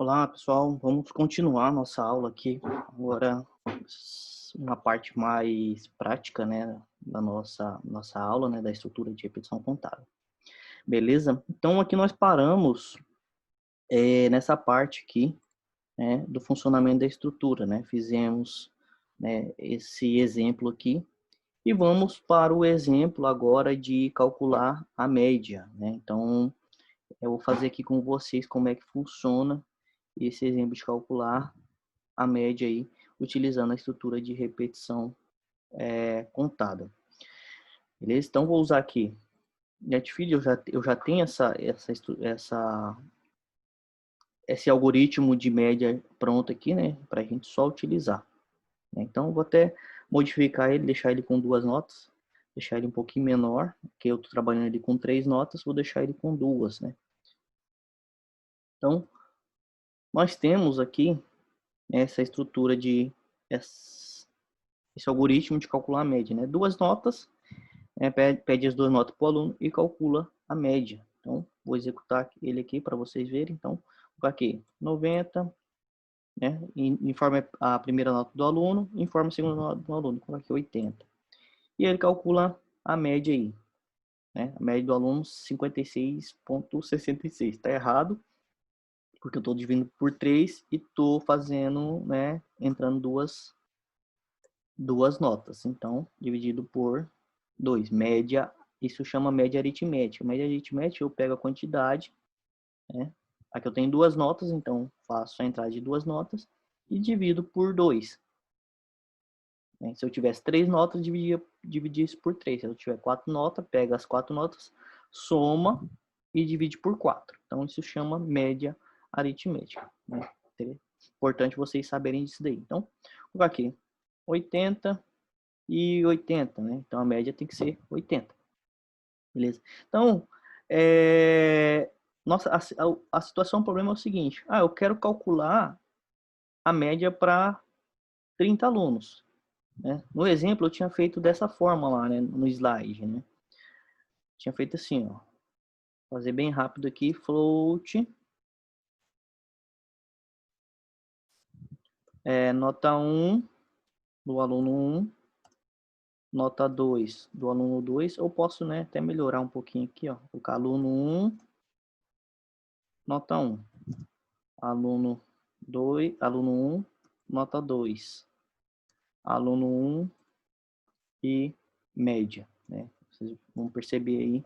Olá, pessoal. Vamos continuar nossa aula aqui. Agora, uma parte mais prática, né, da nossa aula, né, da estrutura de repetição contábil. Beleza? Então, aqui nós paramos nessa parte aqui, né, do funcionamento da estrutura, né? Fizemos, né, esse exemplo aqui e vamos para o exemplo agora de calcular a média, né? Então, eu vou fazer aqui com vocês como é que funciona esse exemplo de calcular a média aí, utilizando a estrutura de repetição contada. Beleza? Então, vou usar aqui NetFeed, eu já tenho esse algoritmo de média pronto aqui, né, para a gente só utilizar. Então, eu vou até modificar ele, deixar ele com 2 notas, deixar ele um pouquinho menor, que eu estou trabalhando ele com 3 notas, vou deixar ele com 2, né. Então, nós temos aqui essa estrutura esse algoritmo de calcular a média, né, 2 notas, pede as 2 notas para o aluno e calcula a média. Então, vou executar ele aqui para vocês verem. Então, vou colocar aqui 90, né? Informa a primeira nota do aluno, informa a segunda nota do aluno. Vou colocar aqui 80. E ele calcula a média aí, né? A média do aluno 56,66. Está errado, porque eu estou dividindo por 3 e estou fazendo, né? Entrando duas notas. Então, dividido por 2. Média, isso chama média aritmética. Média aritmética, eu pego a quantidade, né? Aqui eu tenho 2 notas, então faço a entrada de 2 notas e divido por 2. Se eu tivesse 3 notas, dividir isso por 3. Se eu tiver 4 notas, pega as 4 notas, soma e divide por 4. Então, isso chama média aritmética, né? Importante vocês saberem disso daí. Então, vou colocar aqui 80 e 80, né? Então, a média tem que ser 80. Beleza? Então, nossa, a situação, o problema é o seguinte. Eu quero calcular a média para 30 alunos. Né? No exemplo, eu tinha feito dessa forma lá, né? No slide, né? Tinha feito assim, ó. Fazer bem rápido aqui, float. Nota 1 do aluno 1. Nota 2 do aluno 2. Eu posso, né, até melhorar um pouquinho aqui, ó. Colocar aluno 1, nota 1. Aluno 2, aluno 1, nota 2. Aluno 1 e média, né? Vocês vão perceber aí,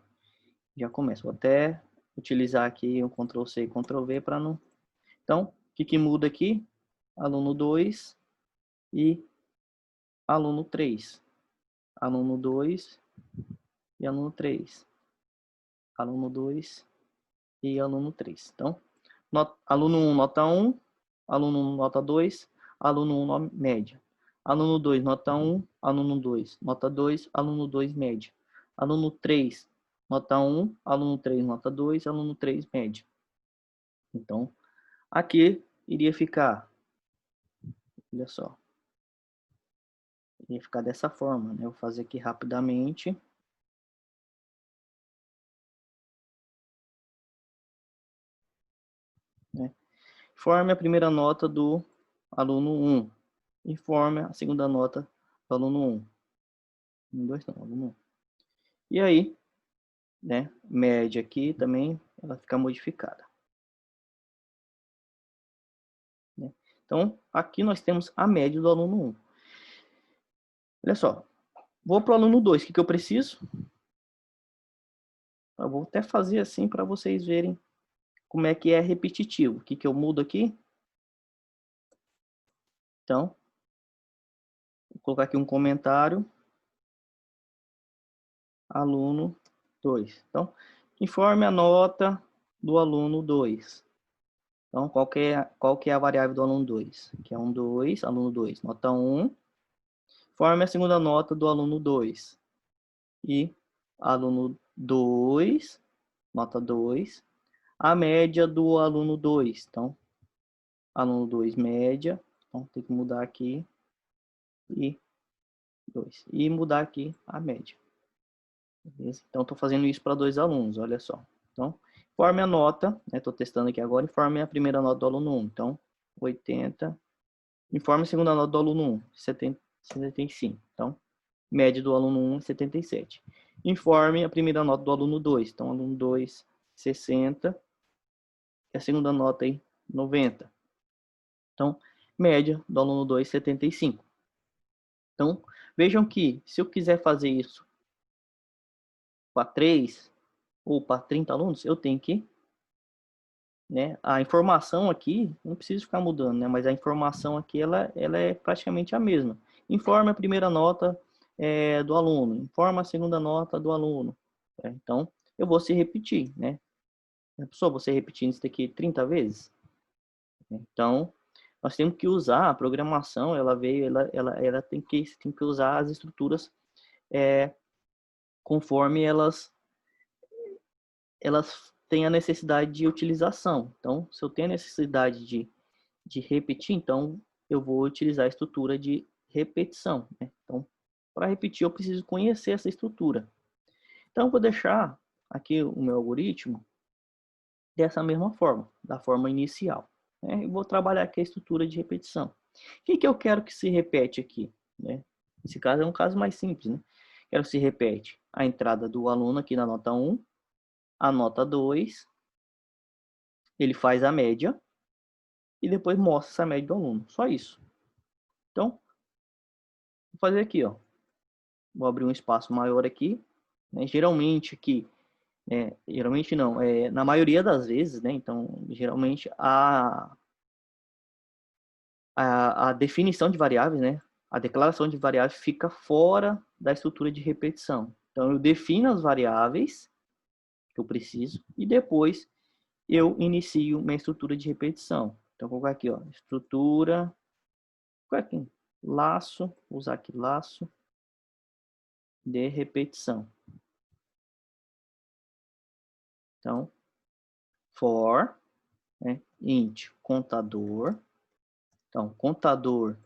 já começa. Vou até utilizar aqui o Ctrl C e Ctrl V para não... Então, o que muda aqui? Aluno 2 e aluno 3. Aluno 2 e aluno 3. Aluno 2 e aluno 3. Então, aluno 1, nota 1. Aluno 1, nota 2. Aluno 1, média. Aluno 2, nota 1. Aluno 2, nota 2. Aluno 2, média. Aluno 3, nota 1. Aluno 3, nota 2. Aluno 3, média. Então, aqui iria ficar, olha só, iria ficar dessa forma, né? Eu vou fazer aqui rapidamente. Né? Informe a primeira nota do aluno 1. Informe a segunda nota do aluno 1. 2 não, aluno 1. E aí, né, média aqui também, ela fica modificada. Né? Então, aqui nós temos a média do aluno 1. Olha só, vou para o aluno 2, o que eu preciso? Eu vou até fazer assim para vocês verem como é que é repetitivo. O que eu mudo aqui? Então, vou colocar aqui um comentário. Aluno 2. Então, informe a nota do aluno 2. Então, qual que é a variável do aluno 2? Que é um 2, aluno 2, nota 1. Informe a segunda nota do aluno 2. E aluno 2, nota 2. A média do aluno 2. Então, aluno 2, média. Então, tem que mudar aqui. E 2. E mudar aqui a média. Beleza? Então, estou fazendo isso para 2 alunos, olha só. Então, Informe a nota, estou testando aqui agora, informe a primeira nota do aluno 1. Então, 80. Informe a segunda nota do aluno 1, 75. Então, média do aluno 1, 77. Informe a primeira nota do aluno 2. Então, aluno 2, 60. E a segunda nota aí, 90. Então, média do aluno 2, 75. Então, vejam que se eu quiser fazer isso para 3 ou para 30 alunos, eu tenho que, né, a informação aqui, não preciso ficar mudando, né, mas a informação aqui, ela é praticamente a mesma. Informe a primeira nota do aluno, informa a segunda nota do aluno. Então, eu vou se repetir, né? Só você repetindo isso daqui 30 vezes. Então, nós temos que usar a programação, ela tem que usar as estruturas conforme elas têm a necessidade de utilização. Então, se eu tenho a necessidade de repetir, então eu vou utilizar a estrutura de repetição, né? Então, para repetir, eu preciso conhecer essa estrutura. Então, eu vou deixar aqui o meu algoritmo dessa mesma forma, da forma inicial, né? Eu vou trabalhar aqui a estrutura de repetição. O que eu quero que se repete aqui, né? Esse caso é um caso mais simples, né? Quero que se repete a entrada do aluno aqui na nota 1, a nota 2, ele faz a média e depois mostra essa média do aluno. Só isso. Então, vou fazer aqui, ó. Vou abrir um espaço maior aqui, né? Geralmente aqui, geralmente não, na maioria das vezes, né? Então, geralmente a definição de variáveis, né? A declaração de variáveis fica fora da estrutura de repetição. Então, eu defino as variáveis que eu preciso e depois eu inicio minha estrutura de repetição. Então, vou colocar aqui, ó, estrutura, aqui, laço, vou usar aqui laço de repetição. Então, for, né, int contador. Então, contador,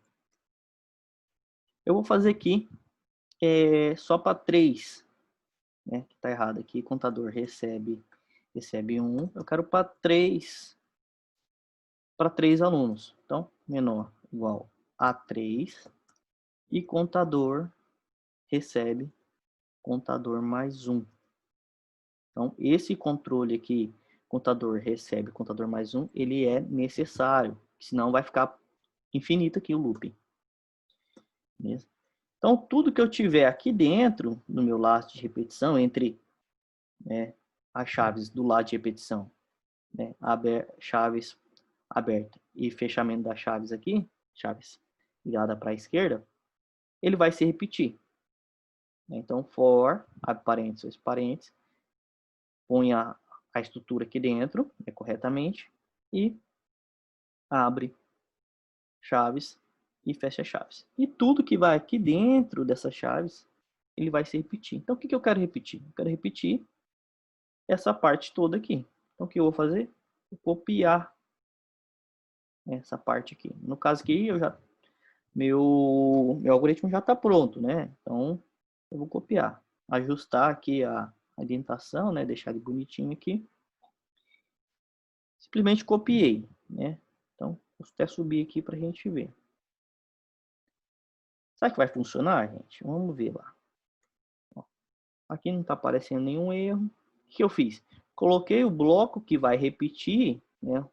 eu vou fazer aqui só para 3, né, que está errado aqui, contador recebe 1, eu quero para 3 alunos. Então, menor igual a 3 e contador recebe contador mais 1. Então, esse controle aqui, contador recebe contador mais 1, ele é necessário, senão vai ficar infinito aqui o looping. Beleza? Então, tudo que eu tiver aqui dentro, no meu laço de repetição, entre, né, as chaves do lado de repetição, né, chaves aberta e fechamento das chaves aqui, chaves virada para a esquerda, ele vai se repetir. Então, for, abre parênteses, parênteses, põe a estrutura aqui dentro, corretamente, e abre chaves e fecha chaves. E tudo que vai aqui dentro dessas chaves, ele vai se repetir. Então, o que eu quero repetir? Eu quero repetir essa parte toda aqui. Então, o que eu vou fazer? Vou copiar essa parte aqui. No caso aqui, meu algoritmo já está pronto, né? Então, eu vou copiar. Ajustar aqui a indentação, né? Deixar ele bonitinho aqui. Simplesmente copiei, né? Então, vou até subir aqui para a gente ver. Será que vai funcionar, gente? Vamos ver lá. Aqui não está aparecendo nenhum erro. O que eu fiz? Coloquei o bloco que vai repetir, né,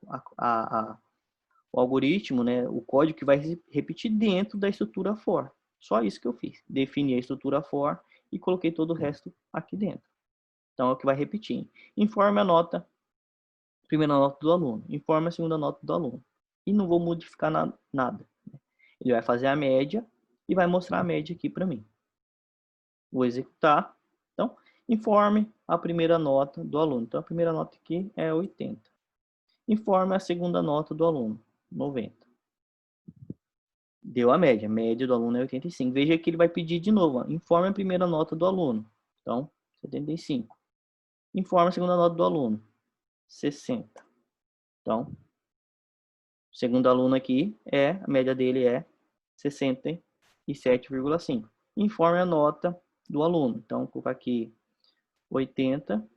o algoritmo, né, o código que vai repetir dentro da estrutura for. Só isso que eu fiz. Defini a estrutura for e coloquei todo o resto aqui dentro. Então, é o que vai repetir. Informe a nota, primeira nota do aluno. Informe a segunda nota do aluno. E não vou modificar nada. Ele vai fazer a média e vai mostrar a média aqui para mim. Vou executar. Então, informe a primeira nota do aluno. Então, a primeira nota aqui é 80. Informe a segunda nota do aluno, 90. Deu a média. A média do aluno é 85. Veja que ele vai pedir de novo. Ó, informe a primeira nota do aluno. Então, 75. Informe a segunda nota do aluno, 60. Então, o segundo aluno aqui, a média dele é 67,5. Informe a nota do aluno. Então, vou colocar aqui 80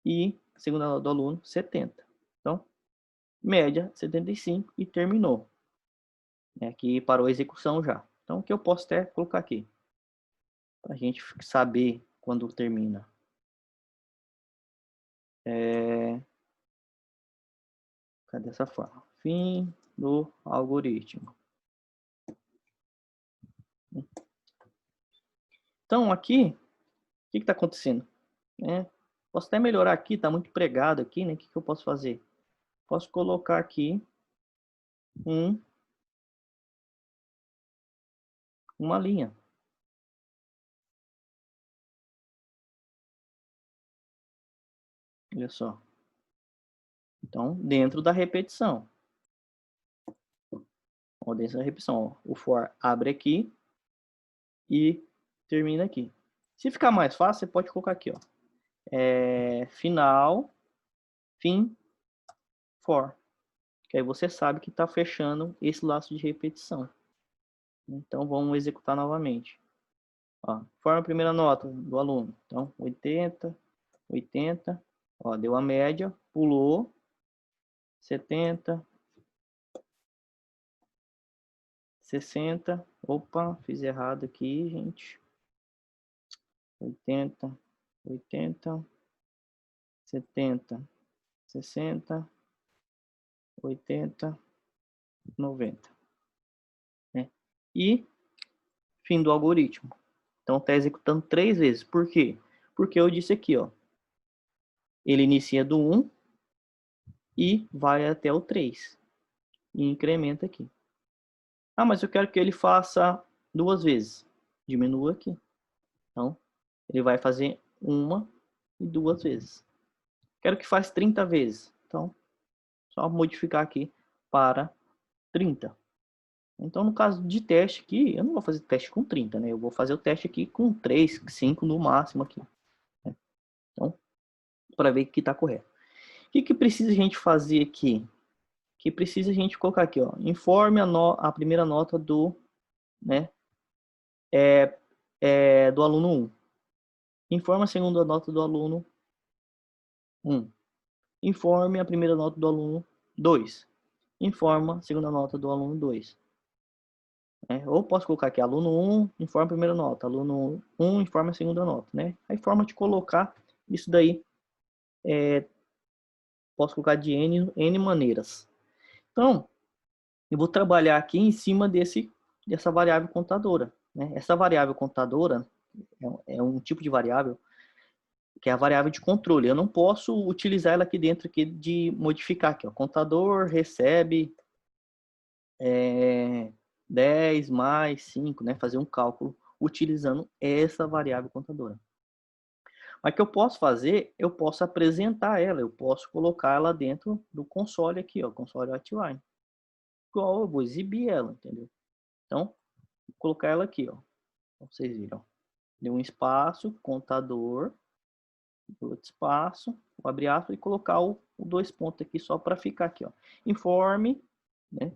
e a segunda nota do aluno, 70. Então, média 75 e terminou. Aqui parou a execução já. Então, o que eu posso até colocar aqui? Para a gente saber quando termina. Cadê essa forma? Fim do algoritmo. Então, aqui, o que está acontecendo? Posso até melhorar aqui, está muito pregado aqui, né? O que eu posso fazer? Posso colocar aqui uma linha. Olha só. Então, dentro da repetição. Ó, dentro da repetição, ó, o for abre aqui e termina aqui. Se ficar mais fácil, você pode colocar aqui, ó. Final, fim, for. Que aí você sabe que está fechando esse laço de repetição. Então, vamos executar novamente. Ó, forma a primeira nota do aluno. Então, 80, 80. Ó, deu a média, pulou. 70. 60. Opa, fiz errado aqui, gente. 80, 80, 70, 60, 80, 90. Né? E fim do algoritmo. Então, está executando 3 vezes. Por quê? Porque eu disse aqui, ó. Ele inicia do 1 e vai até o 3. E incrementa aqui. Ah, mas eu quero que ele faça 2 vezes. Diminua aqui. Então, ele vai fazer 1 e 2 vezes. Quero que faça 30 vezes. Então, só modificar aqui para 30. Então, no caso de teste aqui, eu não vou fazer teste com 30, né? Eu vou fazer o teste aqui com 3, 5 no máximo aqui. Né? Então, para ver que está correto. O que precisa a gente fazer aqui? Que precisa a gente colocar aqui, ó. Informe a primeira nota do, né? Do aluno 1. Informe a segunda nota do aluno 1. Informe a primeira nota do aluno 2. Informa a segunda nota do aluno 2. Ou posso colocar aqui, aluno 1 informa a primeira nota, aluno 1 informa a segunda nota, né? Aí forma de colocar isso daí, posso colocar de N maneiras. Então, eu vou trabalhar aqui em cima dessa variável contadora. Né? Essa variável contadora é um tipo de variável que é a variável de controle. Eu não posso utilizar ela aqui dentro aqui de modificar aqui, ó. Contador recebe 10 mais 5, né? Fazer um cálculo utilizando essa variável contadora. Mas o que eu posso fazer, eu posso apresentar ela, eu posso colocar ela dentro do console aqui, ó, console Outline. Igual eu vou exibir ela, entendeu? Então, vou colocar ela aqui, ó. Vocês viram. Deu um espaço, contador, outro espaço, vou abrir aspas e colocar o 2 pontos aqui só para ficar aqui, ó. Informe, né?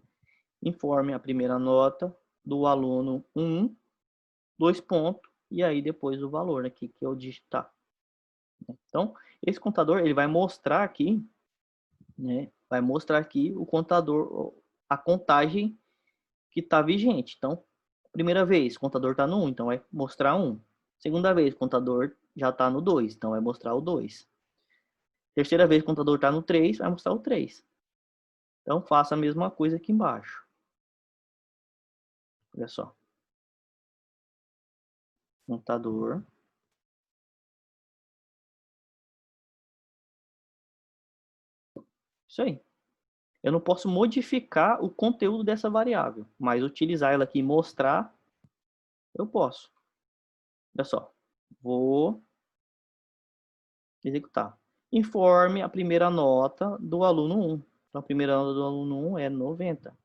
Informe a primeira nota do aluno 1, 2 pontos, e aí depois o valor aqui que eu digitar. Então, esse contador, ele vai mostrar aqui, né? Vai mostrar aqui o contador, a contagem que está vigente. Então, primeira vez, o contador está no 1, então vai mostrar 1. Segunda vez, o contador já está no 2, então vai mostrar o 2. Terceira vez, o contador está no 3, vai mostrar o 3. Então, faça a mesma coisa aqui embaixo. Olha só. Contador. Isso aí. Eu não posso modificar o conteúdo dessa variável, mas utilizar ela aqui e mostrar, eu posso. Olha só. Vou executar. Informe a primeira nota do aluno 1. Então, a primeira nota do aluno 1 é 90.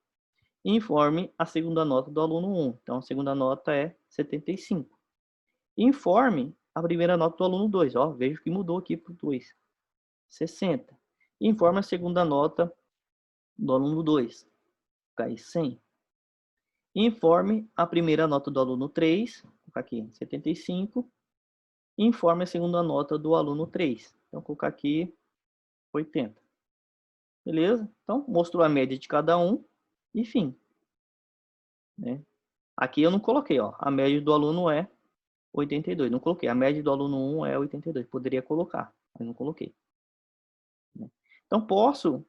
Informe a segunda nota do aluno 1. Então, a segunda nota é 75. Informe a primeira nota do aluno 2. Ó, vejo que mudou aqui para o 2. 60. Informe a segunda nota do aluno 2. Cai 100. Informe a primeira nota do aluno 3. Vou colocar aqui, 75. Informe a segunda nota do aluno 3. Então, vou colocar aqui 80. Beleza? Então, mostrou a média de cada um e fim. Né? Aqui eu não coloquei, ó, a média do aluno é 82. Não coloquei. A média do aluno 1 é 82. Poderia colocar, mas não coloquei. Né? Então, posso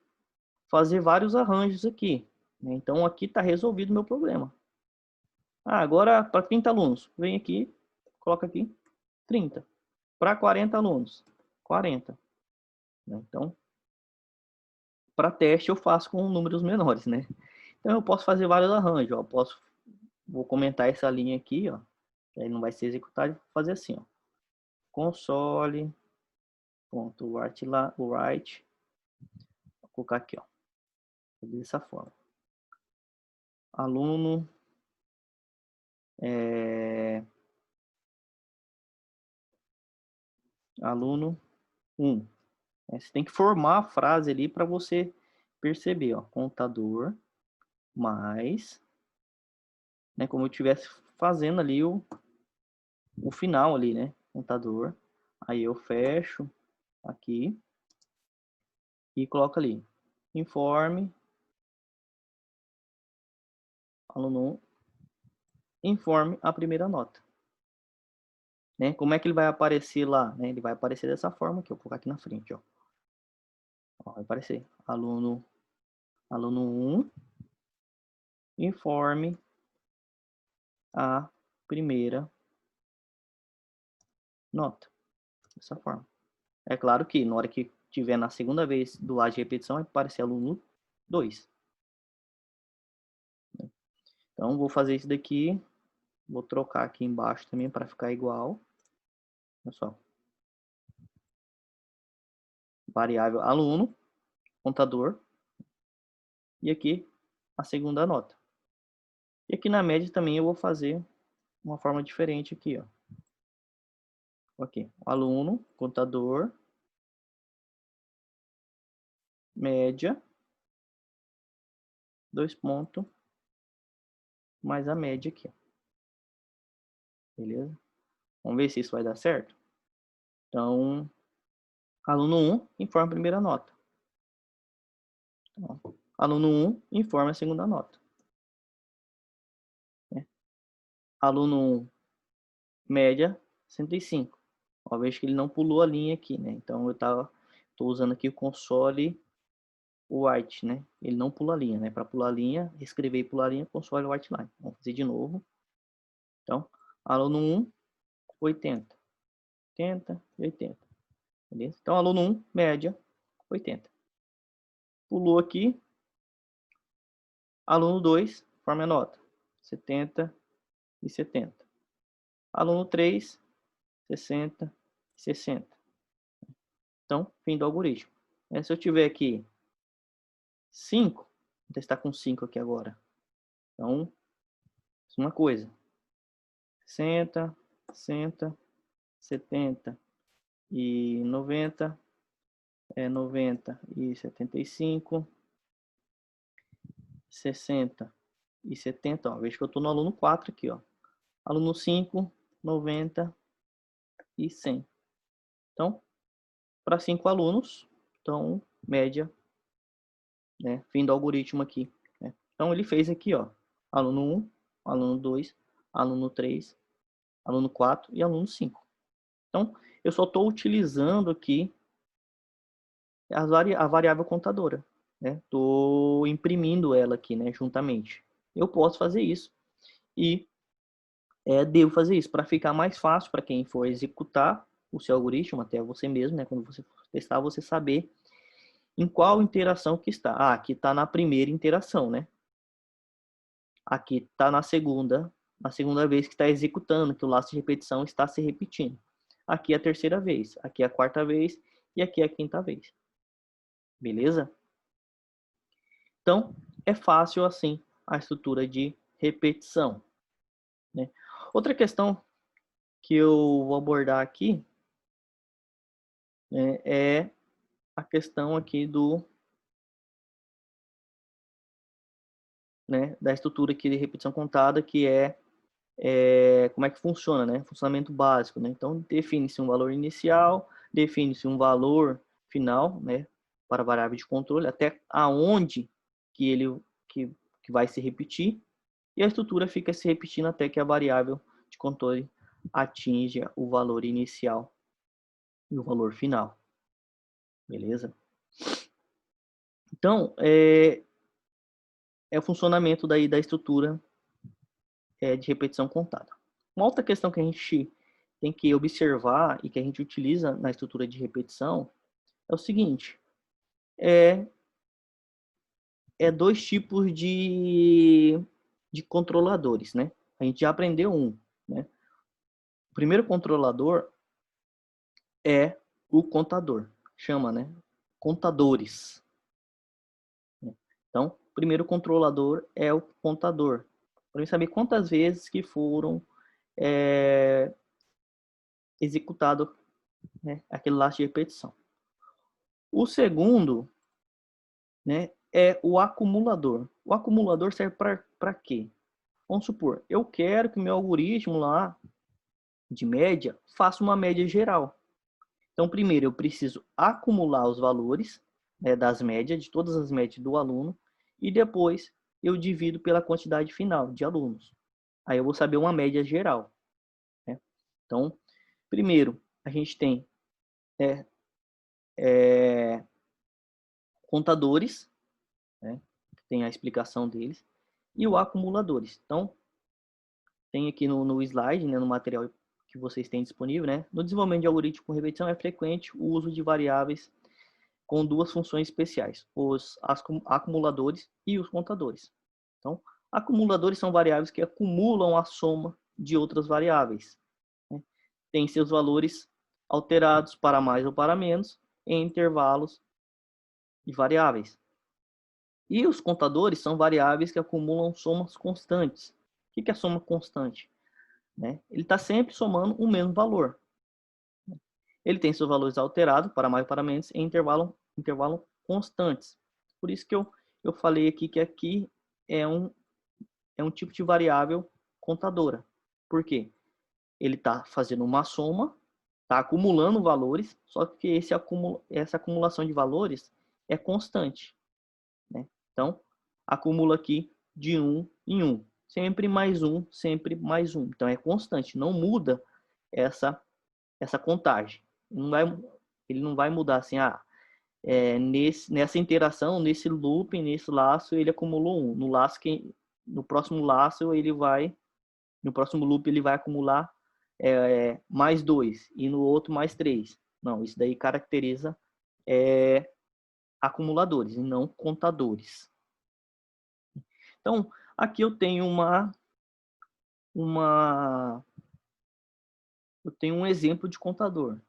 fazer vários arranjos aqui. Né? Então, aqui está resolvido o meu problema. Ah, agora, para 30 alunos, vem aqui, coloca aqui 30. Para 40 alunos, 40. Né? Então, para teste eu faço com números menores, né? Então eu posso fazer vários arranjos, ó. Vou comentar essa linha aqui, ó. Aí não vai ser executado, vou fazer assim, ó. Console.write lá, write. Vou colocar aqui, ó. Dessa forma. Aluno aluno 1. Você tem que formar a frase ali para você perceber, ó. Contador mais, né, como eu estivesse fazendo ali o final ali, né? Contador. Aí eu fecho aqui e coloco ali. Informe aluno 1, informe a primeira nota. Né? Como é que ele vai aparecer lá? Né? Ele vai aparecer dessa forma aqui. Eu vou colocar aqui na frente, ó. Ó, vai aparecer aluno 1, informe a primeira nota. Dessa forma. É claro que na hora que tiver na segunda vez do lado de repetição, vai aparecer aluno 2. Então, vou fazer isso daqui. Vou trocar aqui embaixo também para ficar igual. Olha só. Variável aluno, contador. E aqui a segunda nota. E aqui na média também eu vou fazer uma forma diferente aqui, ó. Ok, aluno, contador, média, 2 pontos, mais a média aqui, ó. Beleza? Vamos ver se isso vai dar certo? Então, aluno 1 informa a primeira nota. Então, aluno 1 informa a segunda nota. Né? Aluno 1, média, 105. Ó, vejo que ele não pulou a linha aqui, né? Então, eu tô usando aqui o console white, né? Ele não pula a linha, né? Para pular a linha, escrever e pular a linha, console white line. Vamos fazer de novo. Então, aluno 1, 80. 80 e 80. Beleza? Então, aluno 1, média, 80. Pulou aqui. Aluno 2, forma a nota. 70 e 70. Aluno 3, 60 e 60. Então, fim do algoritmo. Se eu tiver aqui 5, vou testar com 5 aqui agora. Então, uma coisa. 60, 60, 70 e 90, 90 e 75, 60 e 70, ó, veja que eu estou no aluno 4 aqui, ó. Aluno 5, 90 e 100. Então, para 5 alunos, então, média, né, fim do algoritmo aqui. Né? Então, ele fez aqui, ó, aluno 1, aluno 2, aluno 3, aluno 4 e aluno 5. Então, eu só estou utilizando aqui a variável contadora. Estou imprimindo ela aqui, né, juntamente. Eu posso fazer isso e devo fazer isso para ficar mais fácil para quem for executar o seu algoritmo, até você mesmo, né, quando você for testar, você saber em qual interação que está. Ah, aqui está na primeira interação, né? Aqui está na segunda vez que está executando, que o laço de repetição está se repetindo. Aqui é a terceira vez, aqui é a quarta vez e aqui é a quinta vez. Beleza? Então, é fácil assim a estrutura de repetição. Né? Outra questão que eu vou abordar aqui, né, é a questão aqui da estrutura aqui de repetição contada, que é como é que funciona, né? Funcionamento básico, né? Então, define-se um valor inicial, define-se um valor final, né? para a variável de controle, até aonde que ele que vai se repetir, e a estrutura fica se repetindo até que a variável de controle atinja o valor inicial e o valor final. Beleza? Então, é o funcionamento daí da estrutura de repetição contada. Uma outra questão que a gente tem que observar e que a gente utiliza na estrutura de repetição é o seguinte: é dois tipos de controladores, né? A gente já aprendeu um, né? O primeiro controlador é o contador, chama, né? Contadores. Então, o primeiro controlador é o contador, para eu saber quantas vezes que foram executado, né, aquele laço de repetição. O segundo, né, é o acumulador. O acumulador serve para quê? Vamos supor, eu quero que o meu algoritmo lá de média faça uma média geral. Então, primeiro eu preciso acumular os valores, né, das médias, de todas as médias do aluno, e depois eu divido pela quantidade final de alunos. Aí eu vou saber uma média geral, né? Então, primeiro, a gente tem contadores, né, tem a explicação deles, e o acumuladores. Então, tem aqui no slide, né, no material que vocês têm disponível, né, no desenvolvimento de algoritmo com repetição é frequente o uso de variáveis com duas funções especiais, os acumuladores e os contadores. Então, acumuladores são variáveis que acumulam a soma de outras variáveis, né? Tem seus valores alterados para mais ou para menos em intervalos de variáveis. E os contadores são variáveis que acumulam somas constantes. O que é a soma constante? Né? Ele está sempre somando o mesmo valor. Ele tem seus valores alterados para mais ou para menos em intervalo constantes. Por isso que eu falei aqui que aqui é um tipo de variável contadora. Por quê? Ele está fazendo uma soma, está acumulando valores, só que essa acumulação de valores é constante, né? Então, acumula aqui de 1 em 1. Sempre mais 1, sempre mais 1. Então, é constante, não muda essa contagem. Ele não vai mudar assim, nessa interação, nesse loop, nesse laço, ele acumulou 1. No próximo laço, no próximo loop, ele vai acumular mais 2 e no outro mais 3. Não, isso daí caracteriza acumuladores e não contadores. Então, aqui eu tenho eu tenho um exemplo de contador.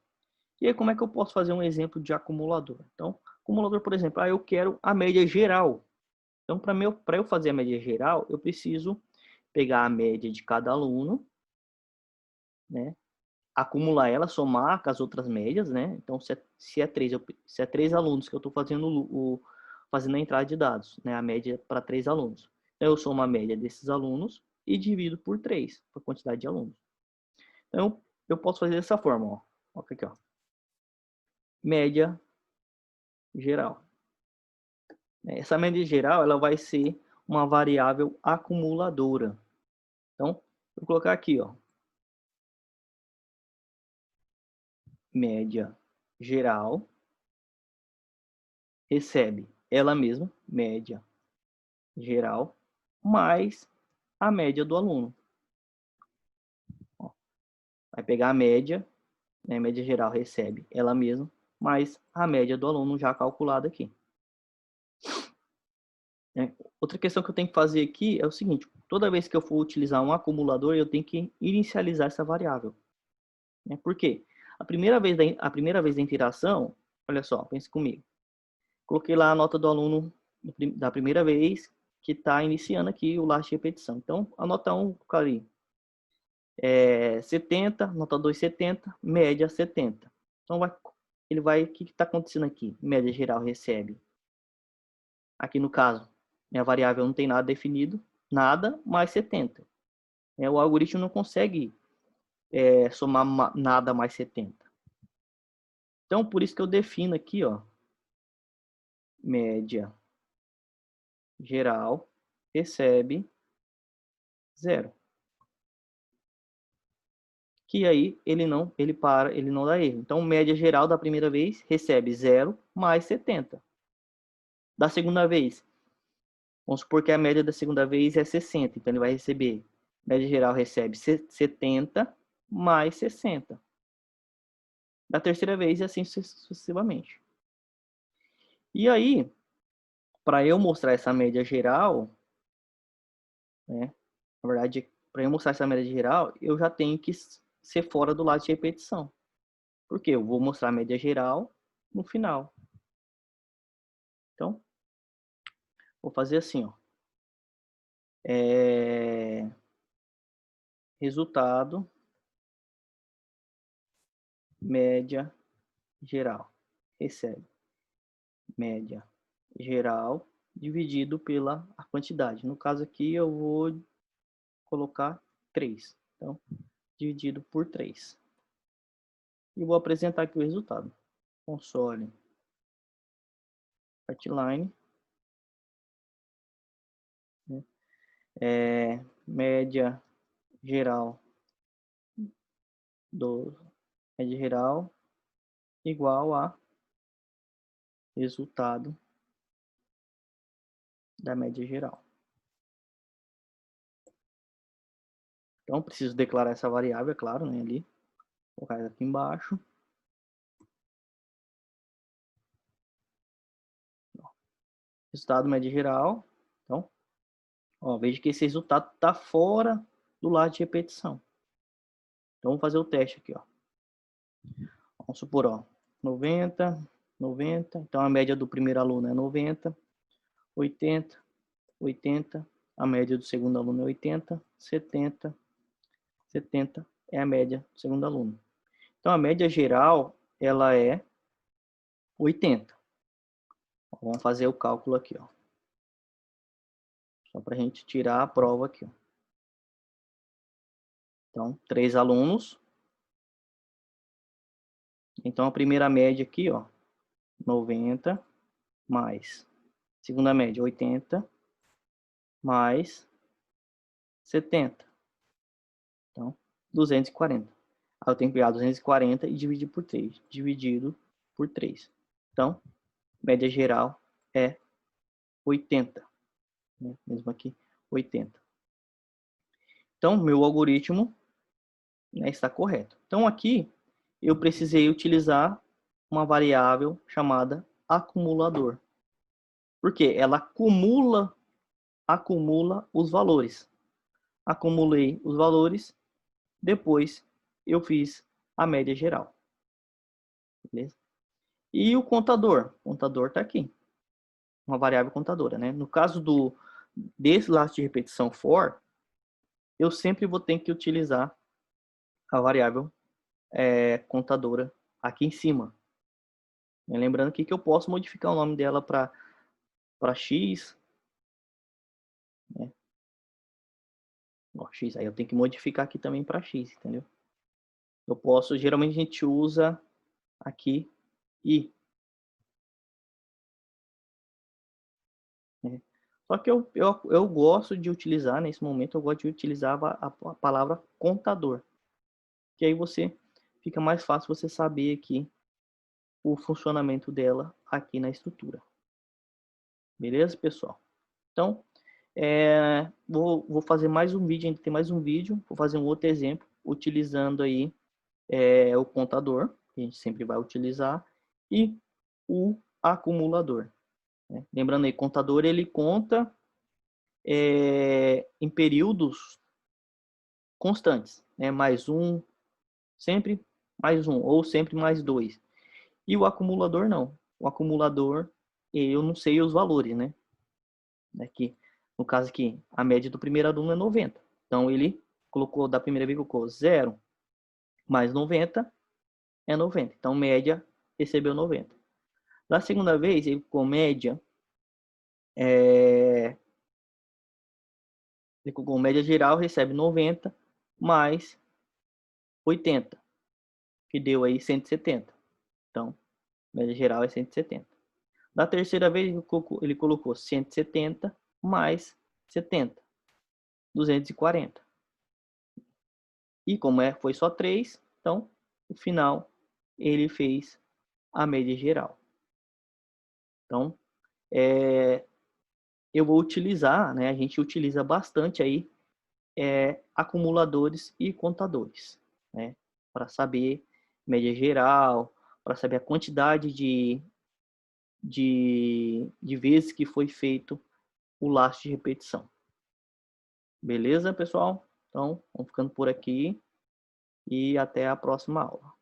E aí, como é que eu posso fazer um exemplo de acumulador? Então, acumulador, por exemplo, eu quero a média geral. Então, para eu fazer a média geral, eu preciso pegar a média de cada aluno, né? Acumular ela, somar com as outras médias, né? Então, se é 3 alunos que eu estou fazendo a entrada de dados, né? A média para 3 alunos. Então, eu somo a média desses alunos e divido por 3, a quantidade de alunos. Então, eu posso fazer dessa forma, ó. Ó aqui, ó. Média geral. Essa média geral, ela vai ser uma variável acumuladora. Então, vou colocar aqui, ó. Média geral recebe ela mesma, média geral, mais a média do aluno. Ó, vai pegar a média, né, a média geral recebe ela mesma, mais a média do aluno já calculada aqui. Outra questão que eu tenho que fazer aqui é o seguinte: toda vez que eu for utilizar um acumulador, eu tenho que inicializar essa variável. Por quê? A primeira vez da interação, olha só, pense comigo. Coloquei lá a nota do aluno da primeira vez que está iniciando aqui o laço de repetição. Então, a nota 1, ali, 70, nota 2, 70, média 70. Então, o que está acontecendo aqui? Média geral recebe. Aqui no caso, minha variável não tem nada definido, nada mais 70. O algoritmo não consegue somar nada mais 70. Então, por isso que eu defino aqui, ó, média geral recebe 0. Que aí ele não dá erro. Então, média geral da primeira vez recebe 0 mais 70. Da segunda vez, vamos supor que a média da segunda vez é 60. Então, ele vai receber, média geral recebe 70 mais 60. Da terceira vez, e assim sucessivamente. E aí, para eu mostrar essa média geral, né, na verdade, para eu mostrar essa média geral, eu já tenho que ser fora do lado de repetição. Porque eu vou mostrar a média geral no final. Então, vou fazer assim, ó. Resultado, média geral. Recebe média geral dividido pela quantidade. No caso aqui, eu vou colocar 3. Então, dividido por 3. E vou apresentar aqui o resultado. Console, Artline, né? Média geral média geral igual a resultado da média geral. Então, preciso declarar essa variável, é claro, né, ali. Vou colocar aqui embaixo. Resultado média geral. Então, ó, veja que esse resultado está fora do lado de repetição. Então, vamos fazer o teste aqui, ó. Vamos supor, ó, 90, 90. Então, a média do primeiro aluno é 90, 80, 80. A média do segundo aluno é 80, 70, 70 é a média do segundo aluno. Então, a média geral, ela é 80. Vamos fazer o cálculo aqui, ó. Só para a gente tirar a prova aqui, ó. Então, 3 alunos. Então, a primeira média aqui, ó, 90 mais segunda média 80 mais 70. Então, 240. Aí eu tenho que pegar 240 e dividir por 3. Dividido por 3. Então, média geral é 80. Né? Mesmo aqui, 80. Então, meu algoritmo, né, está correto. Então, aqui, eu precisei utilizar uma variável chamada acumulador. Porque ela acumula os valores. Acumulei os valores, depois eu fiz a média geral. Beleza? E o contador? O contador está aqui. Uma variável contadora, né? No caso desse laço de repetição for, eu sempre vou ter que utilizar a variável contadora aqui em cima. Lembrando que eu posso modificar o nome dela para x, né? Ó, x, aí eu tenho que modificar aqui também para x, entendeu? Eu posso, geralmente a gente usa aqui i. Né? Só que eu gosto de utilizar, nesse momento, eu gosto de utilizar a palavra contador. Que aí você fica mais fácil você saber aqui o funcionamento dela aqui na estrutura. Beleza, pessoal? Então, vou fazer mais um vídeo, ainda tem mais um vídeo, vou fazer um outro exemplo, utilizando aí o contador, que a gente sempre vai utilizar, e o acumulador. Né? Lembrando aí, contador ele conta em períodos constantes, né? Mais um, sempre mais um, ou sempre mais dois. E o acumulador não. O acumulador, eu não sei os valores, né? Aqui, no caso aqui, a média do primeiro aluno é 90. Então, ele colocou, da primeira vez, colocou 0 mais 90 é 90. Então, média recebeu 90. Da segunda vez, ele colocou média, ele colocou média geral, recebe 90 mais 80, que deu aí 170. Então, média geral é 170. Da terceira vez, ele colocou 170 mais 70, 240. E como foi só 3, então, no final, ele fez a média geral. Então, eu vou utilizar, né? A gente utiliza bastante aí acumuladores e contadores, né? Para saber média geral, para saber a quantidade de vezes que foi feito o laço de repetição. Beleza, pessoal? Então, vamos ficando por aqui e até a próxima aula.